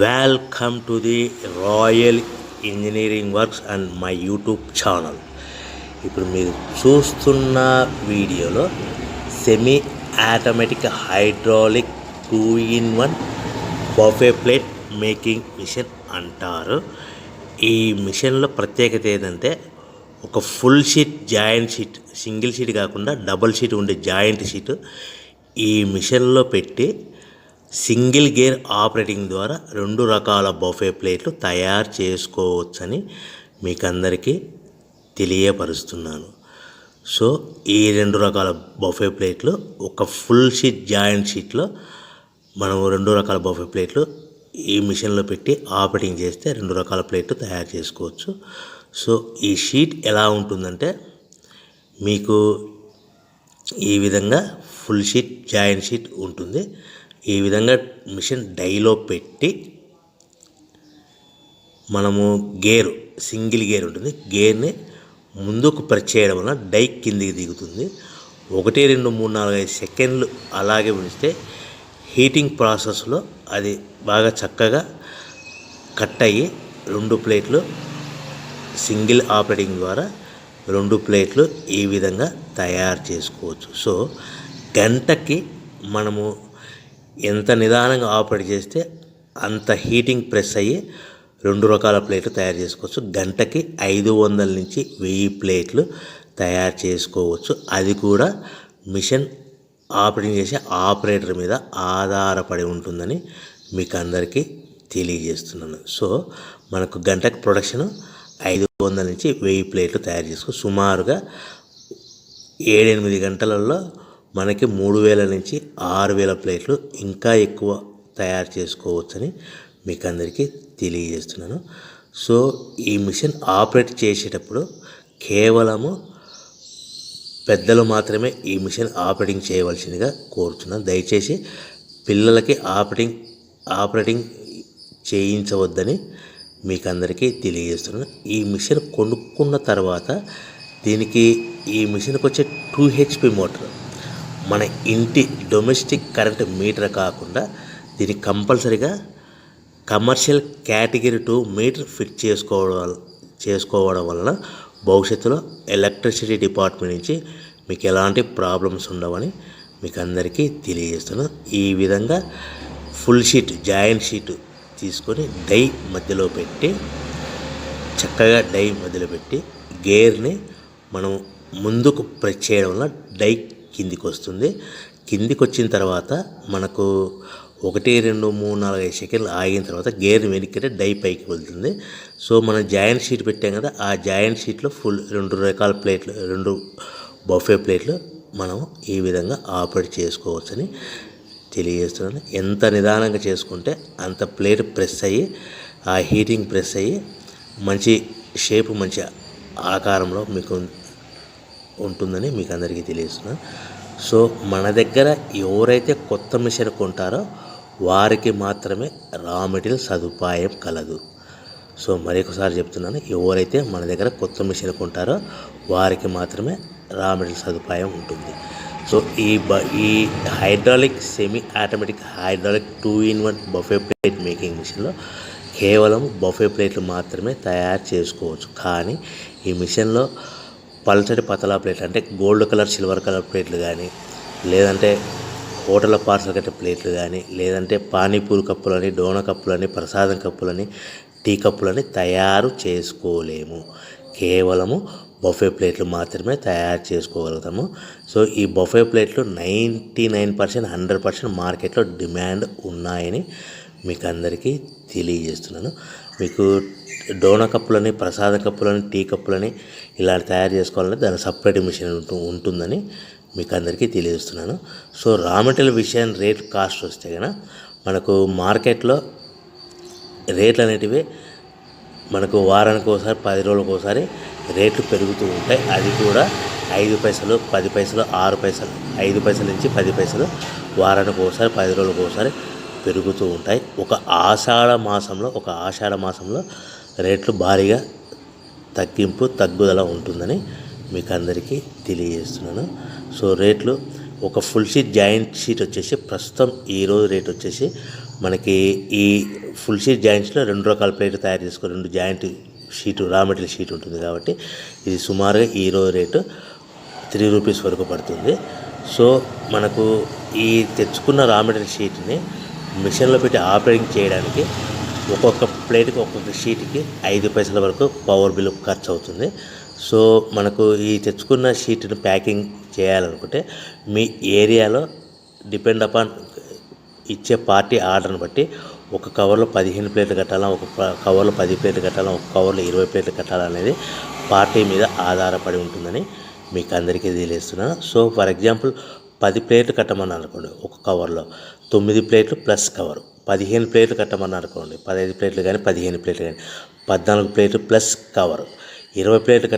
Welcome to the royal engineering works and my YouTube channel. ఇప్పుడు మీరు చూస్తున్న వీడియోలో semi automatic hydraulic 2-in-1 buffet plate making machine అంటారు. ఈ మిషన్లో ప్రత్యేకత ఏంటంటే ఒక full sheet joint sheet, single sheet కాకుండా డబుల్ షీట్ ఉండే జాయింట్ షీట్ ఈ మిషన్లో పెట్టి సింగిల్ గేర్ ఆపరేటింగ్ ద్వారా 2 రకాల బఫే ప్లేట్లు తయారు చేసుకోవచ్చని మీకు అందరికీ తెలియపరుస్తున్నాను. సో ఈ 2 రకాల బఫే ప్లేట్లు ఒక ఫుల్ షీట్ జాయింట్ షీట్లో మనం 2 రకాల బఫే ప్లేట్లు ఈ మిషన్లో పెట్టి ఆపరేటింగ్ చేస్తే 2 రకాల ప్లేట్లు తయారు చేసుకోవచ్చు. సో ఈ షీట్ ఎలా ఉంటుందంటే మీకు ఈ విధంగా ఫుల్ షీట్ జాయింట్ షీట్ ఉంటుంది. ఈ విధంగా మిషన్ డైలో పెట్టి మనము సింగిల్ గేర్ ఉంటుంది. గేర్ని ముందుకు ప్రెస్ చేయడం వలన డై కిందికి దిగుతుంది. 1, 2, 3, 4, 5 సెకండ్లు అలాగే ఉంచితే హీటింగ్ ప్రాసెస్లో అది బాగా చక్కగా కట్ అయ్యి 2 ప్లేట్లు సింగిల్ ఆపరేటింగ్ ద్వారా 2 ప్లేట్లు ఈ విధంగా తయారు చేసుకోవచ్చు. సో గంటకి మనము ఎంత నిదానంగా ఆపరేట్ చేస్తే అంత హీటింగ్ ప్రెస్ అయ్యి 2 రకాల ప్లేట్లు తయారు చేసుకోవచ్చు. గంటకి 500 నుంచి 1000 ప్లేట్లు తయారు చేసుకోవచ్చు. అది కూడా మిషన్ ఆపరేటింగ్ చేసే ఆపరేటర్ మీద ఆధారపడి ఉంటుందని మీకు అందరికీ తెలియజేస్తున్నాను. సో మనకు గంటకి ప్రొడక్షన్ 500 నుంచి 1000 ప్లేట్లు తయారు చేసుకోవచ్చు. సుమారుగా 7-8 గంటలలో మనకి 3000 నుంచి 6000 ప్లేట్లు ఇంకా ఎక్కువ తయారు చేసుకోవచ్చని మీకు అందరికీ తెలియజేస్తున్నాను. సో ఈ మిషన్ ఆపరేట్ చేసేటప్పుడు కేవలము పెద్దలు మాత్రమే ఈ మిషన్ ఆపరేటింగ్ చేయవలసిందిగా కోరుతున్నాను. దయచేసి పిల్లలకి ఆపరేటింగ్ చేయించవద్దని మీకు అందరికీ తెలియజేస్తున్నాను. ఈ మిషన్ కొనుక్కున్న తర్వాత ఈ మిషన్కి వచ్చే 2 HP మోటార్ మన ఇంటి డొమెస్టిక్ కరెంట్ మీటర్ కాకుండా దీనికి కంపల్సరీగా కమర్షియల్ కేటగిరీ 2 మీటర్ ఫిట్ చేసుకోవడం వలన భవిష్యత్తులో ఎలక్ట్రిసిటీ డిపార్ట్మెంట్ నుంచి మీకు ఎలాంటి ప్రాబ్లమ్స్ ఉండవని మీకు అందరికీ తెలియజేస్తున్నాను. ఈ విధంగా ఫుల్ షీట్ జాయింట్ షీట్ తీసుకొని చక్కగా డై మధ్యలో పెట్టి గేర్ని మనం ముందుకు ప్రెస్ చేయడం వల్ల డై కిందికి వస్తుంది. కిందికి వచ్చిన తర్వాత మనకు 1, 2, 3, 4, 5 సెకండ్లు ఆగిన తర్వాత గేర్ని వెనక్కి డై పైకి వెళ్తుంది. సో మనం జాయింట్ షీట్ పెట్టాం కదా, ఆ జాయింట్ షీట్లో 2 రకాల ప్లేట్లు 2 బఫే ప్లేట్లు మనం ఈ విధంగా ఆపరేట్ చేసుకోవచ్చని తెలియజేస్తున్నాను. ఎంత నిదానంగా చేసుకుంటే అంత ప్లేట్ ప్రెస్ అయ్యి ఆ హీటింగ్ ప్రెస్ అయ్యి మంచి షేప్ మంచి ఆకారంలో మీకు ఉంటుందని మీకు అందరికీ తెలియజేస్తున్నాను. సో మన దగ్గర ఎవరైతే కొత్త మిషన్ కొంటారో వారికి మాత్రమే రా మెటీరియల్ సదుపాయం కలదు. సో మరొకసారి చెప్తున్నాను, ఎవరైతే మన దగ్గర కొత్త మిషన్ కొంటారో వారికి మాత్రమే రా మెటీరియల్ సదుపాయం ఉంటుంది. సో ఈ hydraulic semi automatic hydraulic 2-in-1 buffet plate making మిషన్లో కేవలం బఫే ప్లేట్లు మాత్రమే తయారు చేసుకోవచ్చు. కానీ ఈ మిషన్లో పల్చటి పతలా ప్లేట్లు అంటే గోల్డ్ కలర్ సిల్వర్ కలర్ ప్లేట్లు కానీ, లేదంటే హోటల్ పార్సల్ కట్టే ప్లేట్లు కానీ, లేదంటే పానీపూరి కప్పులని, డోనా కప్పులని, ప్రసాదం కప్పులని, టీ కప్పులని తయారు చేసుకోలేము. కేవలము బఫే ప్లేట్లు మాత్రమే తయారు చేసుకోగలుగుతాము. సో ఈ బఫే ప్లేట్లు 99%, 100% మార్కెట్లో డిమాండ్ ఉన్నాయని మీకు అందరికీ తెలియజేస్తున్నాను. మీకు డోనా కప్పులని, ప్రసాద కప్పులని, టీ కప్పులని ఇలా తయారు చేసుకోవాలంటే దాని సపరేట్ మిషన్ ఉంటుందని మీకు అందరికీ తెలియజేస్తున్నాను. సో రా మెటీరియల్ విషయం కాస్ట్ వస్తే కనుక మనకు మార్కెట్లో రేట్లు అనేటివి మనకు వారానికి ఒకసారి 10 రోజులకు ఒకసారి రేట్లు పెరుగుతూ ఉంటాయి. అది కూడా 5 పైసలు, 10 పైసలు, 6 పైసలు, 5 పైసల నుంచి 10 పైసలు వారానికి ఒకసారి 10 రోజులకు ఒకసారి పెరుగుతూ ఉంటాయి. ఒక ఆషాఢ మాసంలో రేట్లు భారీగా తగ్గుదల ఉంటుందని మీకు అందరికీ తెలియజేస్తున్నాను. సో రేట్లు ఒక ఫుల్ షీట్ జాయింట్ షీట్ వచ్చేసి ప్రస్తుతం ఈరోజు రేట్ వచ్చేసి మనకి ఈ ఫుల్ షీట్ జాయింట్స్లో 2 రకాల ప్లేట్లు తయారు చేసుకొని 2 joint sheet raw material sheet ఉంటుంది కాబట్టి ఇది సుమారుగా ఈరోజు రేటు 3 రూపీస్ వరకు పడుతుంది. సో మనకు ఈ తెచ్చుకున్న రా మెటీరియల్ షీట్ని మిషన్లో పెట్టి ఆపరేటింగ్ చేయడానికి ఒక్కొక్క ప్లేట్కి ఒక్కొక్క షీట్కి 5 పైసల వరకు పవర్ బిల్ ఖర్చు అవుతుంది. సో మనకు ఈ తెచ్చుకున్న షీట్ని ప్యాకింగ్ చేయాలనుకుంటే మీ ఏరియాలో డిపెండ్ అపాన్ ఇచ్చే పార్టీ ఆర్డర్ని బట్టి ఒక కవర్లో 15 ప్లేట్లు కట్టాలా, ఒక కవర్లో 10 ప్లేట్లు కట్టాలా, ఒక కవర్లో 20 ప్లేట్లు కట్టాలనేది పార్టీ మీద ఆధారపడి ఉంటుందని మీకు అందరికీ తెలియజేస్తున్నాను. సో ఫర్ ఎగ్జాంపుల్ 10 ప్లేట్లు కట్టమని అనుకోండి, ఒక కవర్లో 9 ప్లేట్లు ప్లస్ కవరు. 15 ప్లేట్లు కట్టమని అనుకోండి, 15 ప్లేట్లు కానీ 15 ప్లేట్లు కానీ 14 ప్లేట్లు ప్లస్ కవరు. 20 ప్లేట్లు